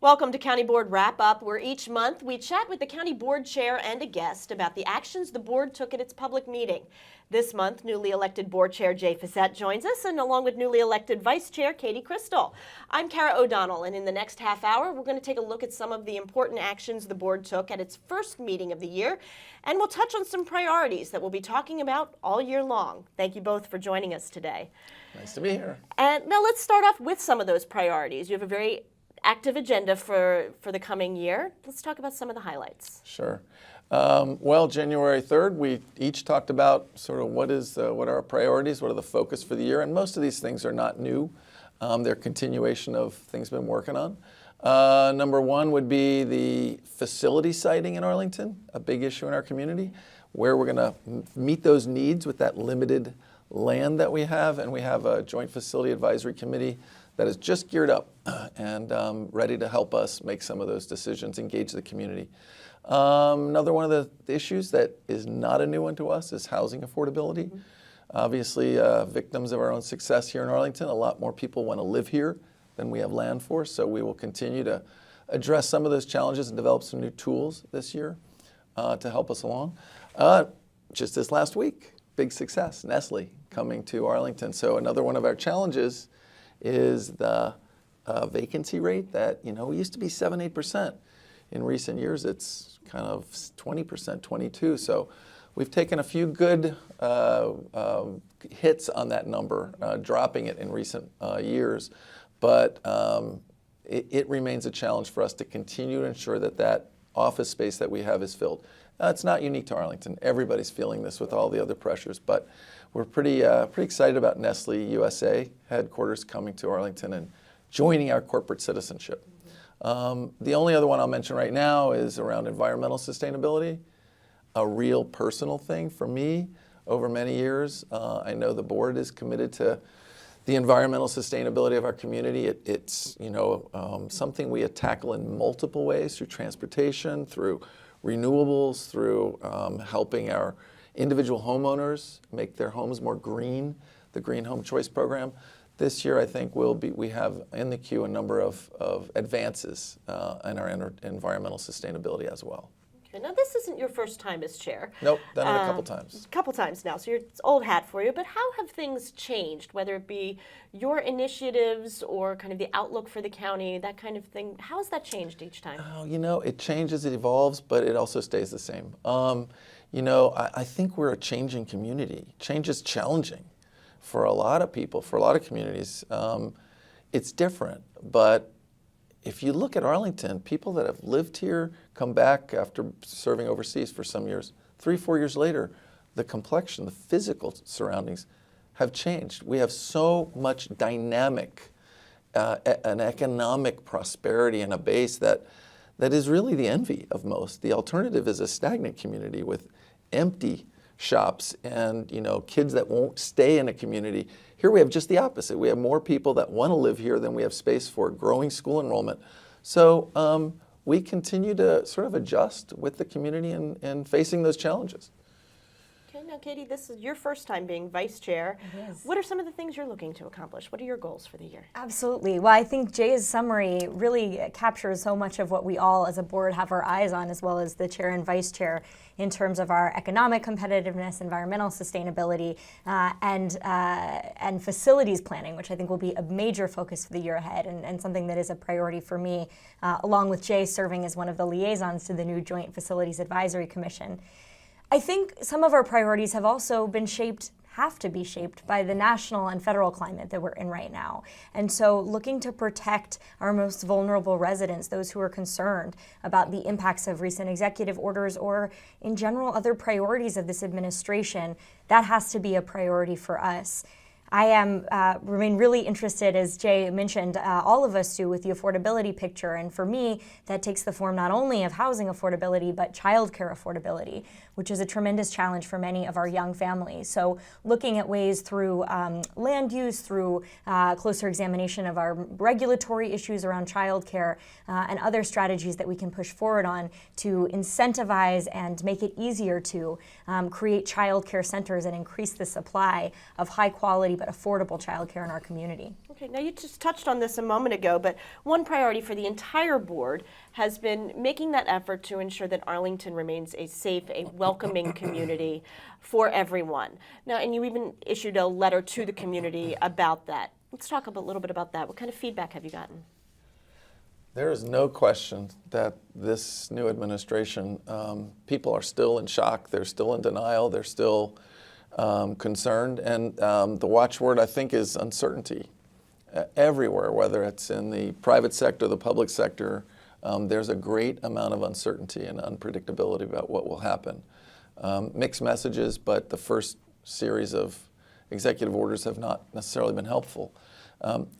Welcome to County Board Wrap-Up, where each month we chat with the County Board Chair and a guest about the actions the board took at its public meeting. This month, newly elected Board Chair Jay Fisette joins us, and along with newly elected Vice Chair Katie Cristol. I'm Kara O'Donnell, and in the next half hour, we're going to take a look at some of the important actions the board took at its first meeting of the year, and we'll touch on some priorities that we'll be talking about all year long. Thank you both for joining us today. Nice to be here. And now let's start off with some of those priorities. You have a very active agenda for the coming year. Let's talk about some of the highlights. Sure. Well, January 3rd, we each talked about sort of what are our priorities, what are the focus for the year, and most of these things are not new. They're a continuation of things we've been working on. Number one would be the facility siting in Arlington, a big issue in our community, where we're going to meet those needs with that limited land that we have, and we have a joint facility advisory committee that is just geared up and ready to help us make some of those decisions, engage the community. Another one of the issues that is not a new one to us is housing affordability. Mm-hmm. Obviously, victims of our own success here in Arlington, a lot more people want to live here than we have land for, so we will continue to address some of those challenges and develop some new tools this year to help us along. Just this last week, big success, Nestle coming to Arlington. So another one of our challenges is the vacancy rate that, we used to be 7-8%. In recent years, it's kind of 20%, 22%. So we've taken a few good hits on that number, dropping it in recent years. But it remains a challenge for us to continue to ensure that that office space that we have is filled. It's not unique to Arlington. Everybody's feeling this with all the other pressures, but we're pretty excited about Nestle USA headquarters coming to Arlington and joining our corporate citizenship. The only other one I'll mention right now is around environmental sustainability, a real personal thing for me over many years. I know the board is committed to the environmental sustainability of our community. It's something we tackle in multiple ways, through transportation, through renewables, through helping our individual homeowners make their homes more green, the Green Home Choice Program. This year, I think we have in the queue a number of advances in our environmental sustainability as well. Okay, now this isn't your first time as chair. Nope, done it a couple times. A couple times now, so it's old hat for you, but how have things changed, whether it be your initiatives or kind of the outlook for the county, that kind of thing? How has that changed each time? Oh, it changes, it evolves, but it also stays the same. I think we're a changing community. Change is challenging for a lot of people, for a lot of communities. It's different, but if you look at Arlington, people that have lived here, come back after serving overseas for some years, 3-4 years later, the complexion, the physical surroundings have changed. We have so much dynamic an economic prosperity and a base that is really the envy of most. The alternative is a stagnant community with empty shops and kids that won't stay in a community. Here we have just the opposite. We have more people that want to live here than we have space for, growing school enrollment. So we continue to sort of adjust with the community and facing those challenges. Okay, now Katie, this is your first time being vice chair. It is. What are some of the things you're looking to accomplish? What are your goals for the year? Absolutely. Well, I think Jay's summary really captures so much of what we all as a board have our eyes on, as well as the chair and vice chair, in terms of our economic competitiveness, environmental sustainability, and facilities planning, which I think will be a major focus for the year ahead, and something that is a priority for me, along with Jay serving as one of the liaisons to the new Joint Facilities Advisory Commission. I think some of our priorities have also been have to be shaped by the national and federal climate that we're in right now. And so looking to protect our most vulnerable residents, those who are concerned about the impacts of recent executive orders or in general other priorities of this administration, that has to be a priority for us. I remain really interested, as Jay mentioned, all of us do, with the affordability picture. And for me, that takes the form not only of housing affordability, but childcare affordability, which is a tremendous challenge for many of our young families. So looking at ways through land use, through closer examination of our regulatory issues around childcare, and other strategies that we can push forward on to incentivize and make it easier to create childcare centers and increase the supply of high quality but affordable childcare in our community. Okay, now you just touched on this a moment ago, but one priority for the entire board has been making that effort to ensure that Arlington remains a safe, a welcoming community for everyone. Now, and you even issued a letter to the community about that. Let's talk a little bit about that. What kind of feedback have you gotten? There is no question that this new administration, people are still in shock, they're still in denial, they're still concerned, and the watchword, I think, is uncertainty. Everywhere, whether it's in the private sector, the public sector, there's a great amount of uncertainty and unpredictability about what will happen. Mixed messages, but the first series of executive orders have not necessarily been helpful.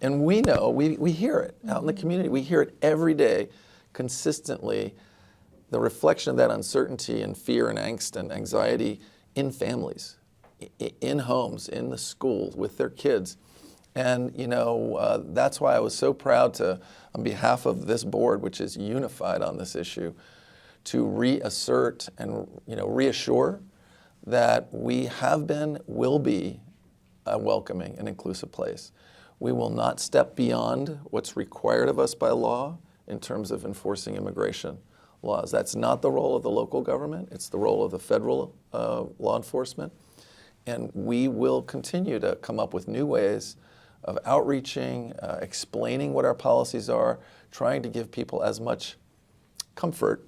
And we know, we hear it out in the community. We hear it every day, consistently, the reflection of that uncertainty and fear and angst and anxiety in families, in homes, in the schools, with their kids. And, you know, that's why I was so proud to, on behalf of this board, which is unified on this issue, to reassert and, you know, reassure that we have been, will be a welcoming and inclusive place. We will not step beyond what's required of us by law in terms of enforcing immigration laws. That's not the role of the local government. It's the role of the federal law enforcement. And we will continue to come up with new ways of outreaching, explaining what our policies are, trying to give people as much comfort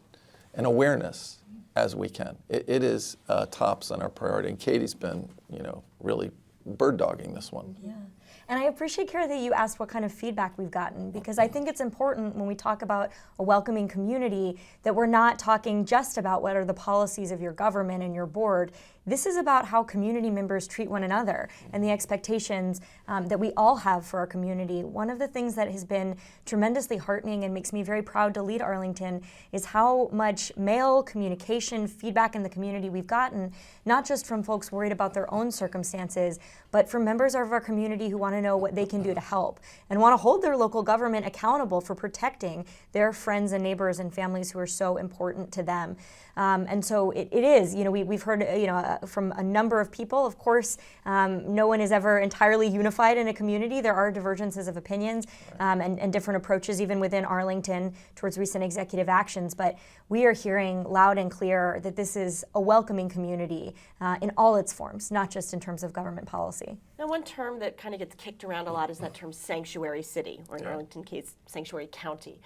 and awareness as we can. It is tops on our priority. And Katie's been, you know, really bird dogging this one. Yeah. And I appreciate, Kara, that you asked what kind of feedback we've gotten, because I think it's important when we talk about a welcoming community that we're not talking just about what are the policies of your government and your board. This is about how community members treat one another and the expectations that we all have for our community. One of the things that has been tremendously heartening and makes me very proud to lead Arlington is how much mail, communication, feedback in the community we've gotten, not just from folks worried about their own circumstances, but from members of our community who want to know what they can do to help and want to hold their local government accountable for protecting their friends and neighbors and families who are so important to them. And so it is, you know, we've heard, you know, from a number of people. Of course, no one is ever entirely unified in a community. There are divergences of opinions and different approaches even within Arlington towards recent executive actions. But we are hearing loud and clear that this is a welcoming community in all its forms, not just in terms of government policy. Now, one term that kind of gets kicked around a lot is that term sanctuary city, or in Arlington case, sanctuary county.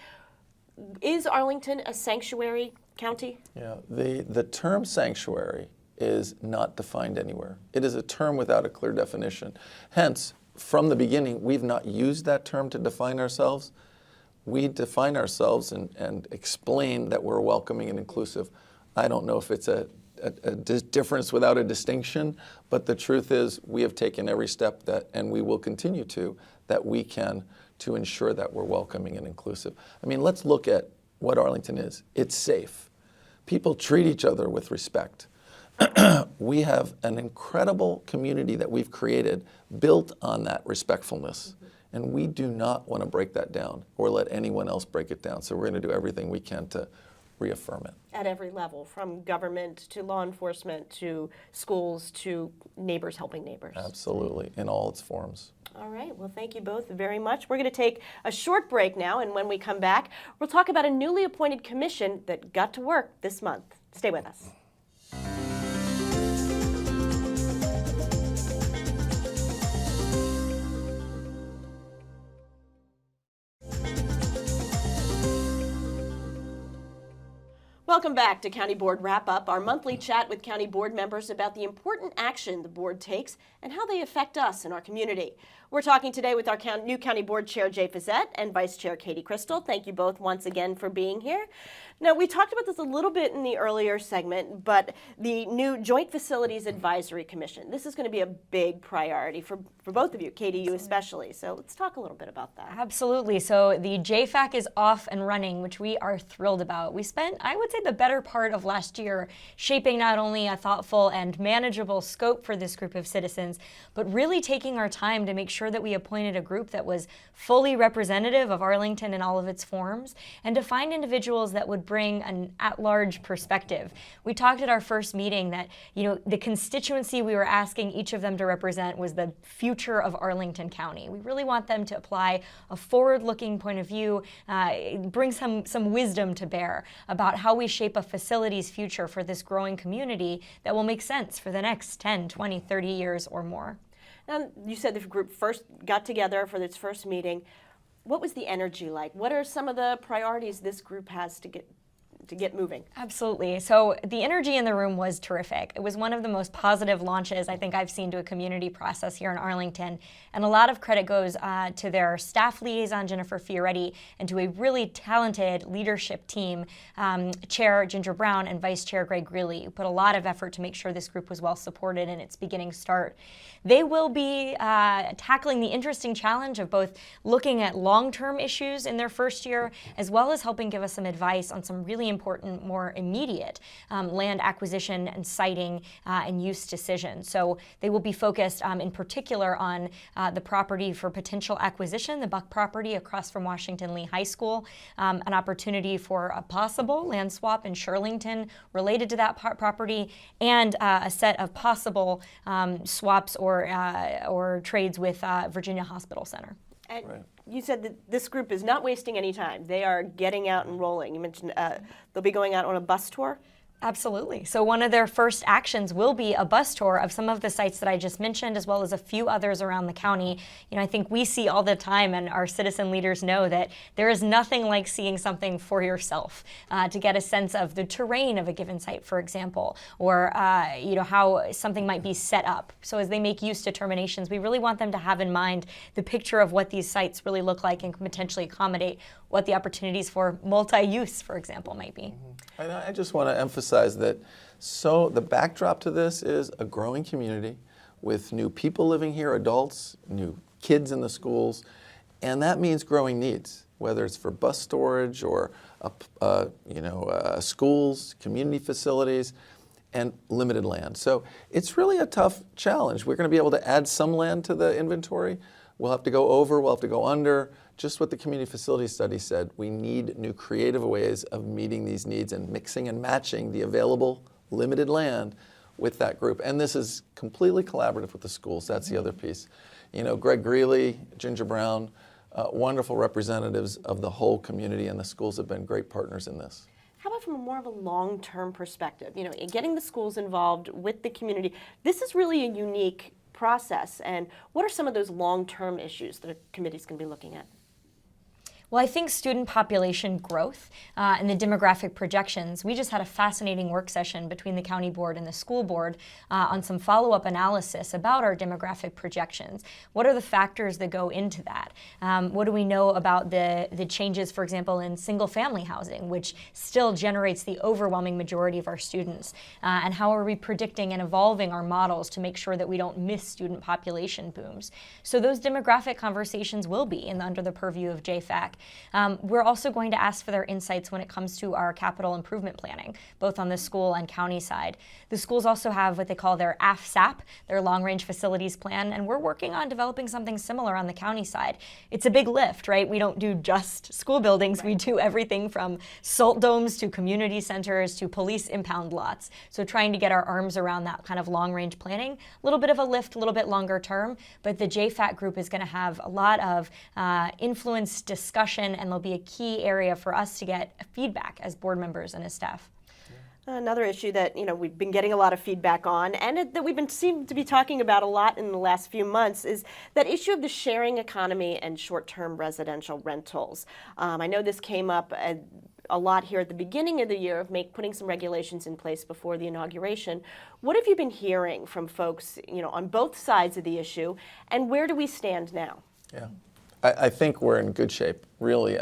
Is Arlington a sanctuary county? Yeah, the term sanctuary is not defined anywhere. It is a term without a clear definition. Hence, from the beginning, we've not used that term to define ourselves. We define ourselves and explain that we're welcoming and inclusive. I don't know if it's a difference without a distinction, but the truth is we have taken every step that, and we will continue to, that we can to ensure that we're welcoming and inclusive. I mean, let's look at what Arlington is. It's safe. People treat each other with respect. We have an incredible community that we've created built on that respectfulness. And we do not want to break that down or let anyone else break it down. So we're going to do everything we can to reaffirm it. At every level, from government to law enforcement to schools to neighbors helping neighbors. Absolutely, in all its forms. All right, well, thank you both very much. We're going to take a short break now, and when we come back, we'll talk about a newly appointed commission that got to work this month. Stay with us. Welcome back to County Board Wrap-Up, our monthly chat with county board members about the important action the board takes and how they affect us and our community. We're talking today with our new County Board Chair, Jay Fisette, and Vice Chair, Katie Cristol. Thank you both once again for being here. Now, we talked about this a little bit in the earlier segment, but the new Joint Facilities Advisory Commission, this is going to be a big priority for both of you, Katie, you especially. So let's talk a little bit about that. Absolutely. So the JFAC is off and running, which we are thrilled about. We spent, I would say, the better part of last year shaping not only a thoughtful and manageable scope for this group of citizens, but really taking our time to make sure that we appointed a group that was fully representative of Arlington in all of its forms, and to find individuals that would bring an at-large perspective. We talked at our first meeting that, the constituency we were asking each of them to represent was the future of Arlington County. We really want them to apply a forward-looking point of view, bring some wisdom to bear about how we shape a facilities future for this growing community that will make sense for the next 10, 20, 30 years or more. Now, you said the group first got together for its first meeting. What was the energy like? What are some of the priorities this group has to get moving? Absolutely. So the energy in the room was terrific. It was one of the most positive launches I think I've seen to a community process here in Arlington. And a lot of credit goes to their staff liaison, Jennifer Fioretti, and to a really talented leadership team, Chair Ginger Brown and Vice Chair Greg Greeley, who put a lot of effort to make sure this group was well supported in its beginning start. They will be tackling the interesting challenge of both looking at long-term issues in their first year, as well as helping give us some advice on some really important, more immediate land acquisition and siting and use decisions. So they will be focused in particular on the property for potential acquisition, the Buck property across from Washington Lee High School, an opportunity for a possible land swap in Shirlington related to that property, and a set of possible swaps or trades with Virginia Hospital Center. And you said that this group is not wasting any time. They are getting out and rolling. You mentioned they'll be going out on a bus tour. Absolutely. So one of their first actions will be a bus tour of some of the sites that I just mentioned, as well as a few others around the county. I think we see all the time, and our citizen leaders know, that there is nothing like seeing something for yourself to get a sense of the terrain of a given site, for example, or how something might be set up. So as they make use determinations, we really want them to have in mind the picture of what these sites really look like and can potentially accommodate what the opportunities for multi-use, for example, might be. And I just want to emphasize that the backdrop to this is a growing community with new people living here, adults, new kids in the schools, and that means growing needs, whether it's for bus storage or schools, community facilities, and limited land. So it's really a tough challenge. We're going to be able to add some land to the inventory. We'll have to go over, we'll have to go under. Just what the community facility study said, we need new creative ways of meeting these needs and mixing and matching the available limited land with that group. And this is completely collaborative with the schools. That's the other piece. Greg Greeley, Ginger Brown, wonderful representatives of the whole community, and the schools have been great partners in this. How about from a more of a long-term perspective? Getting the schools involved with the community. This is really a unique process. And what are some of those long-term issues that the committee's going to be looking at? Well, I think student population growth and the demographic projections, we just had a fascinating work session between the county board and the school board on some follow-up analysis about our demographic projections. What are the factors that go into that? What do we know about the changes, for example, in single-family housing, which still generates the overwhelming majority of our students? And how are we predicting and evolving our models to make sure that we don't miss student population booms? So those demographic conversations will be under the purview of JFAC. We're also going to ask for their insights when it comes to our capital improvement planning, both on the school and county side. The schools also have what they call their AFSAP, their long-range facilities plan, and we're working on developing something similar on the county side. It's a big lift, right? We don't do just school buildings. We do everything from salt domes to community centers to police impound lots. So trying to get our arms around that kind of long-range planning, a little bit of a lift, a little bit longer term, but the JFAC group is going to have a lot of influence, discussion, and there'll be a key area for us to get feedback as board members and as staff. Another issue that we've been getting a lot of feedback on, and that we've been seem to be talking about a lot in the last few months, is that issue of the sharing economy and short-term residential rentals. I know this came up a lot here at the beginning of the year of putting some regulations in place before the inauguration. What have you been hearing from folks, on both sides of the issue, and where do we stand now? Yeah. I think we're in good shape, really.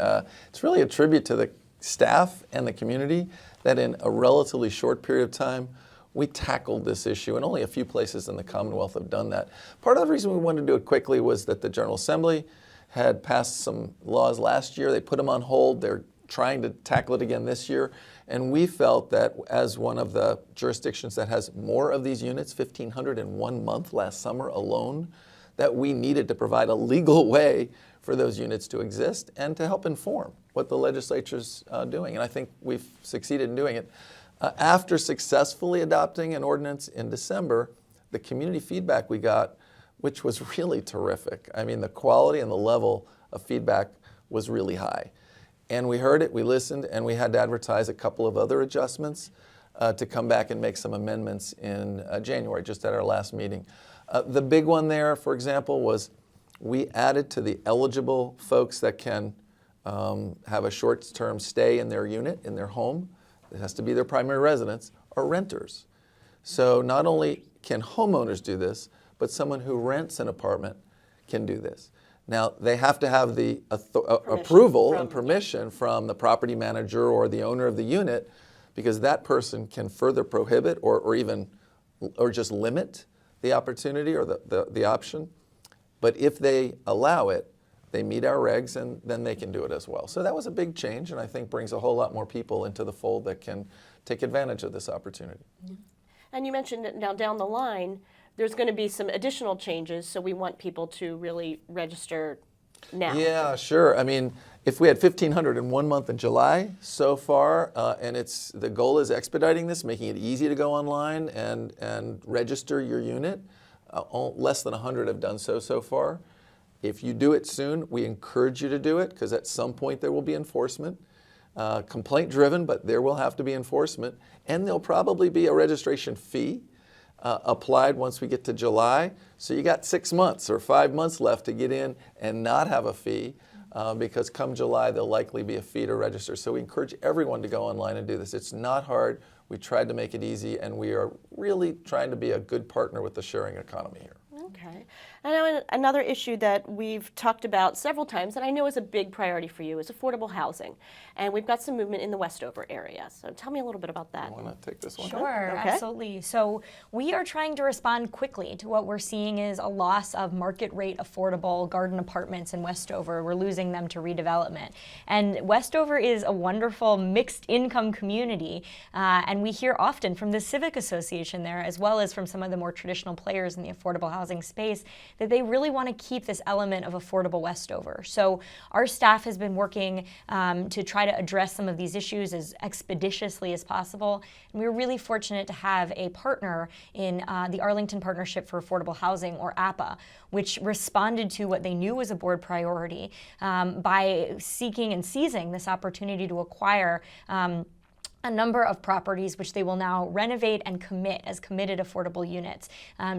It's really a tribute to the staff and the community that in a relatively short period of time, we tackled this issue, and only a few places in the Commonwealth have done that. Part of the reason we wanted to do it quickly was that the General Assembly had passed some laws last year. They put them on hold. They're trying to tackle it again this year, and we felt that as one of the jurisdictions that has more of these units, 1,500 in 1 month last summer alone, that we needed to provide a legal way for those units to exist and to help inform what the legislature's doing. And I think we've succeeded in doing it. After successfully adopting an ordinance in December, the community feedback we got, which was really terrific. I mean, the quality and the level of feedback was really high. And we heard it, we listened, and we had to advertise a couple of other adjustments to come back and make some amendments in January, just at our last meeting. The big one there, for example, was we added to the eligible folks that can have a short-term stay in their unit, in their home. It has to be their primary residence, are renters. So not only can homeowners do this, but someone who rents an apartment can do this. Now, they have to have the approval and permission from the property manager or the owner of the unit, because that person can further prohibit or just limit the opportunity or the option. But if they allow it, they meet our regs, and then they can do it as well. So that was a big change, and I think brings a whole lot more people into the fold that can take advantage of this opportunity. And you mentioned that now down the line, there's going to be some additional changes, so we want people to really register now. Yeah, sure. I mean, if we had 1,500 in 1 month in July so far, and the goal is expediting this, making it easy to go online and register your unit. Less than 100 have done so far. If you do it soon, we encourage you to do it, because at some point there will be enforcement. Complaint driven, but there will have to be enforcement, and there'll probably be a registration fee applied once we get to July. So you got 6 months or 5 months left to get in and not have a fee, because come July there'll likely be a fee to register. So we encourage everyone to go online and do this. It's not hard. We tried to make it easy, and we are really trying to be a good partner with the sharing economy here. Okay. I know another issue that we've talked about several times, and I know is a big priority for you, is affordable housing. And we've got some movement in the Westover area. So tell me a little bit about that. You want to take this one? Sure, Okay. absolutely. So we are trying to respond quickly to what we're seeing is a loss of market rate affordable garden apartments in Westover. We're losing them to redevelopment. And Westover is a wonderful mixed income community. And we hear often from the Civic Association there, as well as from some of the more traditional players in the affordable housing space, that they really want to keep this element of affordable Westover. So our staff has been working to try to address some of these issues as expeditiously as possible. And we were really fortunate to have a partner in the Arlington Partnership for Affordable Housing, or APA, which responded to what they knew was a board priority by seeking and seizing this opportunity to acquire a number of properties which they will now renovate and commit as committed affordable units,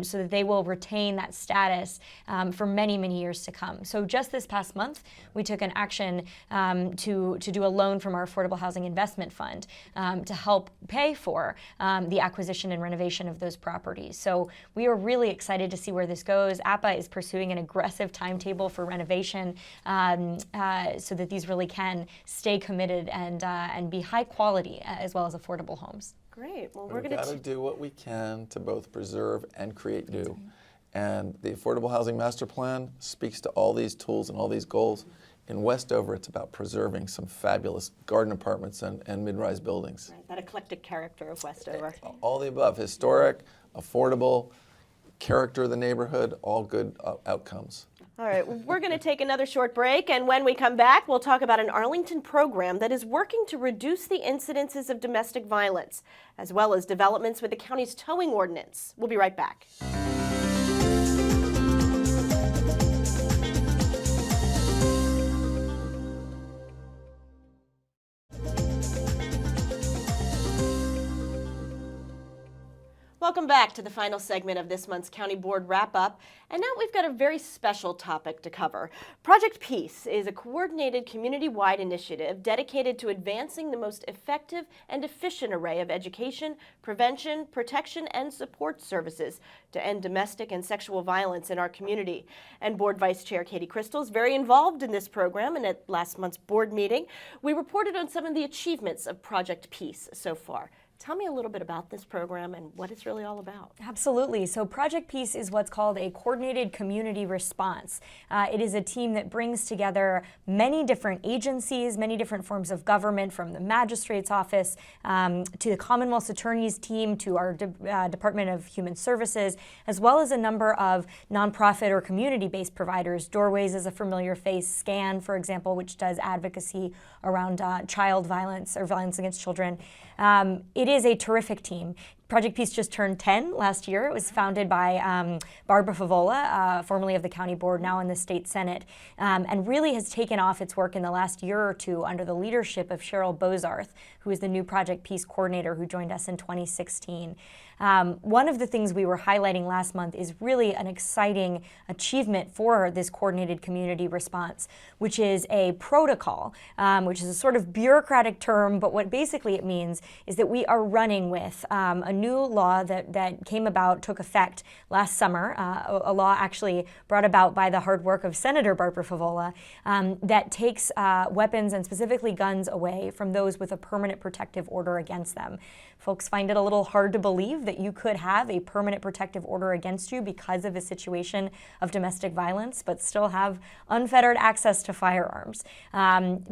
so that they will retain that status for many, many years to come. So just this past month, we took an action to do a loan from our Affordable Housing Investment Fund to help pay for the acquisition and renovation of those properties. So we are really excited to see where this goes. APA is pursuing an aggressive timetable for renovation so that these really can stay committed and be high quality as well as affordable homes. Great. Well, We've got to do what we can to both preserve and create new. And the Affordable Housing Master Plan speaks to all these tools and all these goals. In Westover, it's about preserving some fabulous garden apartments and mid-rise buildings. Right, that eclectic character of Westover. All the above: historic, affordable, character of the neighborhood, all good outcomes. All right, we're going to take another short break, and when we come back, we'll talk about an Arlington program that is working to reduce the incidences of domestic violence, as well as developments with the county's towing ordinance. We'll be right back. Welcome back to the final segment of this month's County Board Wrap-Up. And now we've got a very special topic to cover. Project Peace is a coordinated community-wide initiative dedicated to advancing the most effective and efficient array of education, prevention, protection, and support services to end domestic and sexual violence in our community. And Board Vice Chair Katie Cristol is very involved in this program, and at last month's board meeting, we reported on some of the achievements of Project Peace so far. Tell me a little bit about this program and what it's really all about. Absolutely. So Project Peace is what's called a coordinated community response. It is a team that brings together many different agencies, many different forms of government, from the magistrate's office to the Commonwealth's attorney's team to our Department of Human Services, as well as a number of nonprofit or community-based providers. Doorways is a familiar face. SCAN, for example, which does advocacy around child violence or violence against children. It is a terrific team. Project Peace just turned 10 last year. It was founded by Barbara Favola, formerly of the county board, now in the state senate, and really has taken off its work in the last year or two under the leadership of Cheryl Bozarth, who is the new Project Peace coordinator who joined us in 2016. One of the things we were highlighting last month is really an exciting achievement for this coordinated community response, which is a protocol, which is a sort of bureaucratic term, but what basically it means is that we are running with a new law that came about, took effect last summer, a law actually brought about by the hard work of Senator Barbara Favola, that takes weapons and specifically guns away from those with a permanent protective order against them. Folks find it a little hard to believe that you could have a permanent protective order against you because of a situation of domestic violence, but still have unfettered access to firearms.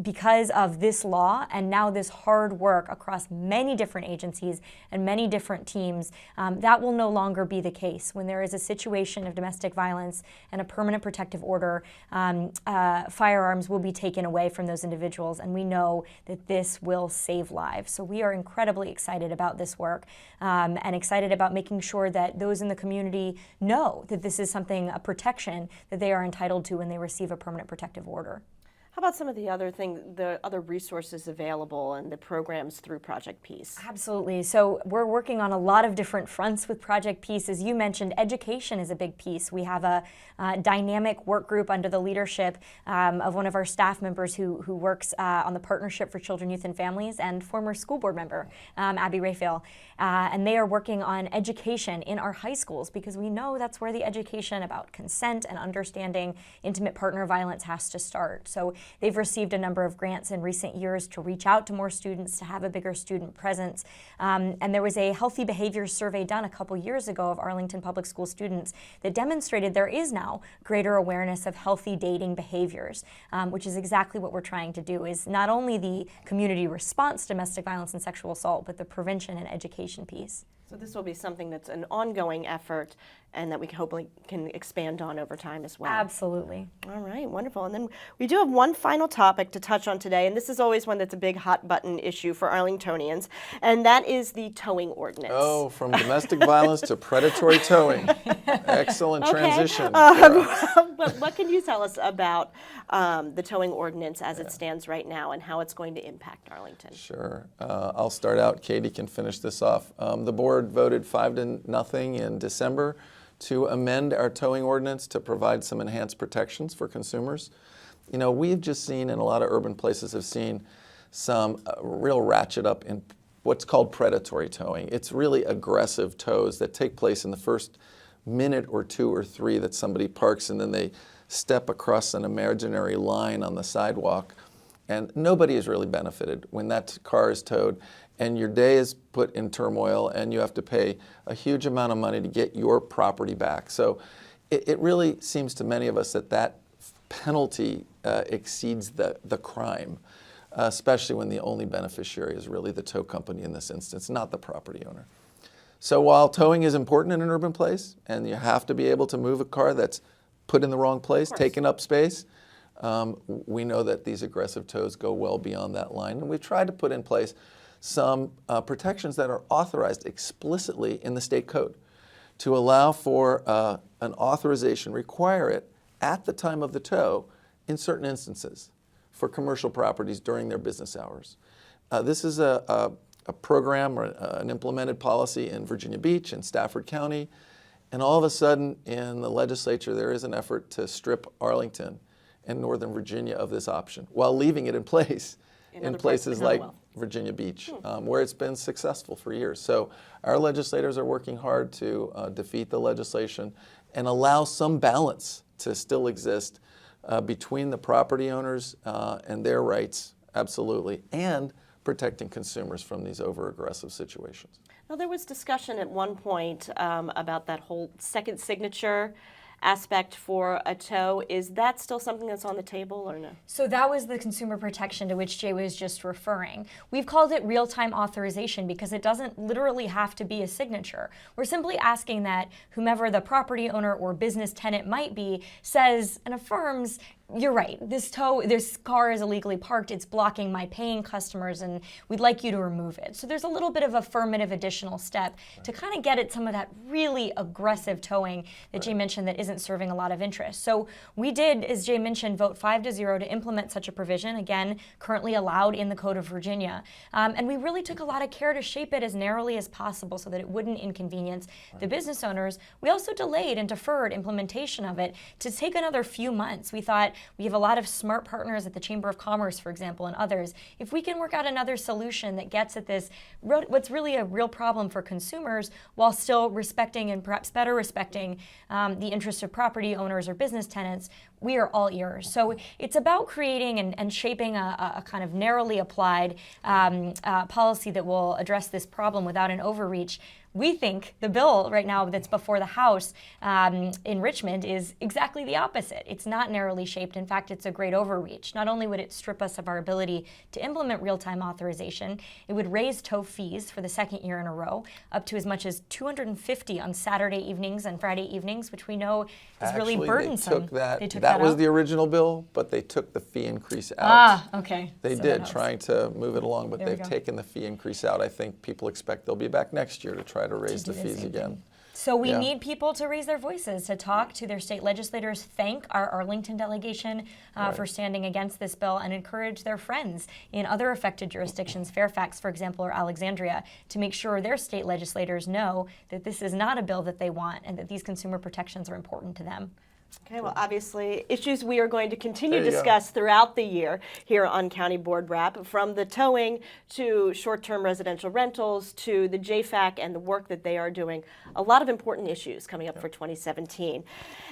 Because of this law and now this hard work across many different agencies and many different teams, that will no longer be the case. When there is a situation of domestic violence and a permanent protective order, firearms will be taken away from those individuals, and we know that this will save lives. So we are incredibly excited about this work and excited about making sure that those in the community know that this is something, a protection that they are entitled to when they receive a permanent protective order. How about some of the other resources available and the programs through Project Peace? Absolutely. So we're working on a lot of different fronts with Project Peace. As you mentioned, education is a big piece. We have a dynamic work group under the leadership of one of our staff members who works on the Partnership for Children, Youth, and Families, and former school board member, Abby Raphael. And they are working on education in our high schools because we know that's where the education about consent and understanding intimate partner violence has to start. So they've received a number of grants in recent years to reach out to more students, to have a bigger student presence. And there was a healthy behaviors survey done a couple years ago of Arlington Public School students that demonstrated there is now greater awareness of healthy dating behaviors, which is exactly what we're trying to do, is not only the community response to domestic violence and sexual assault, but the prevention and education piece. So this will be something that's an ongoing effort and that we hopefully can expand on over time as well. Absolutely. All right, wonderful. And then we do have one final topic to touch on today, and this is always one that's a big hot button issue for Arlingtonians, and that is the towing ordinance. Oh, from domestic violence to predatory towing. Excellent transition. What can you tell us about the towing ordinance as it stands right now and how it's going to impact Arlington? Sure. I'll start out. Katie can finish this off. The board voted 5-0 in December to amend our towing ordinance to provide some enhanced protections for consumers. You know, we've just seen, and a lot of urban places have seen, some real ratchet up in what's called predatory towing. It's really aggressive tows that take place in the first minute or two or three that somebody parks, and then they step across an imaginary line on the sidewalk. And nobody is really benefited when that car is towed and your day is put in turmoil and you have to pay a huge amount of money to get your property back. So it really seems to many of us that penalty exceeds the crime, especially when the only beneficiary is really the tow company in this instance, not the property owner. So while towing is important in an urban place and you have to be able to move a car that's put in the wrong place, taking up space, we know that these aggressive tows go well beyond that line. And we've tried to put in place some protections that are authorized explicitly in the state code to allow for an authorization, require it at the time of the tow in certain instances for commercial properties during their business hours. This is a program or an implemented policy in Virginia Beach and Stafford County. And all of a sudden in the legislature, there is an effort to strip Arlington and Northern Virginia of this option while leaving it in place in places like Virginia Beach, where it's been successful for years. So our legislators are working hard to defeat the legislation and allow some balance to still exist between the property owners and their rights, absolutely, and protecting consumers from these over-aggressive situations. Now, there was discussion at one point about that whole second signature aspect for a tow. Is that still something that's on the table or no? So that was the consumer protection to which Jay was just referring. We've called it real-time authorization because it doesn't literally have to be a signature. We're simply asking that whomever the property owner or business tenant might be says and affirms, you're right, this car is illegally parked, it's blocking my paying customers, and we'd like you to remove it. So there's a little bit of affirmative additional step to kind of get at some of that really aggressive towing that Jay mentioned that isn't serving a lot of interest. So we did, as Jay mentioned, vote 5-0 to implement such a provision, again, currently allowed in the Code of Virginia. And we really took a lot of care to shape it as narrowly as possible so that it wouldn't inconvenience the business owners. We also delayed and deferred implementation of it to take another few months. We thought, we have a lot of smart partners at the Chamber of Commerce, for example, and others. If we can work out another solution that gets at this, what's really a real problem for consumers, while still respecting and perhaps better respecting the interests of property owners or business tenants, we are all ears. So it's about creating and shaping a kind of narrowly applied policy that will address this problem without an overreach. We think the bill right now that's before the House in Richmond is exactly the opposite. It's not narrowly shaped. In fact, it's a great overreach. Not only would it strip us of our ability to implement real-time authorization, it would raise tow fees for the second year in a row, up to as much as $250 on Saturday evenings and Friday evenings, which we know is really burdensome. They took that was out? The original bill, but they took the fee increase out. Ah, okay. They So did, trying to move it along, but There we they've go. taken the fee increase out. I think people expect they'll be back next year to try to raise the do the fees same again. thing. So we Yeah. need people to raise their voices, to talk to their state legislators, thank our Arlington delegation for standing against this bill, and encourage their friends in other affected jurisdictions, Fairfax, for example, or Alexandria, to make sure their state legislators know that this is not a bill that they want and that these consumer protections are important to them. Okay, well, obviously, issues we are going to continue to There you go. discuss throughout the year here on County Board Wrap, from the towing to short-term residential rentals to the JFAC and the work that they are doing. A lot of important issues coming up for 2017.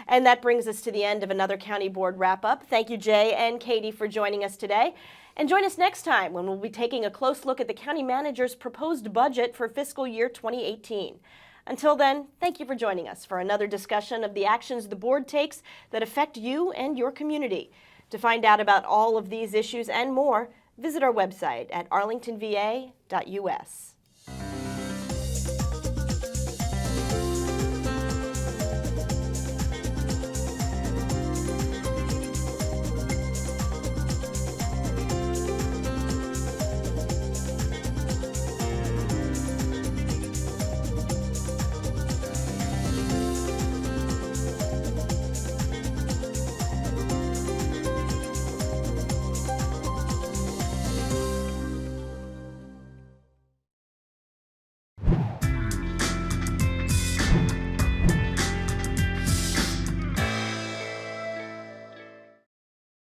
And that brings us to the end of another County Board Wrap-Up. Thank you, Jay and Katie, for joining us today. And join us next time when we'll be taking a close look at the county manager's proposed budget for fiscal year 2018. Until then, thank you for joining us for another discussion of the actions the board takes that affect you and your community. To find out about all of these issues and more, visit our website at arlingtonva.us.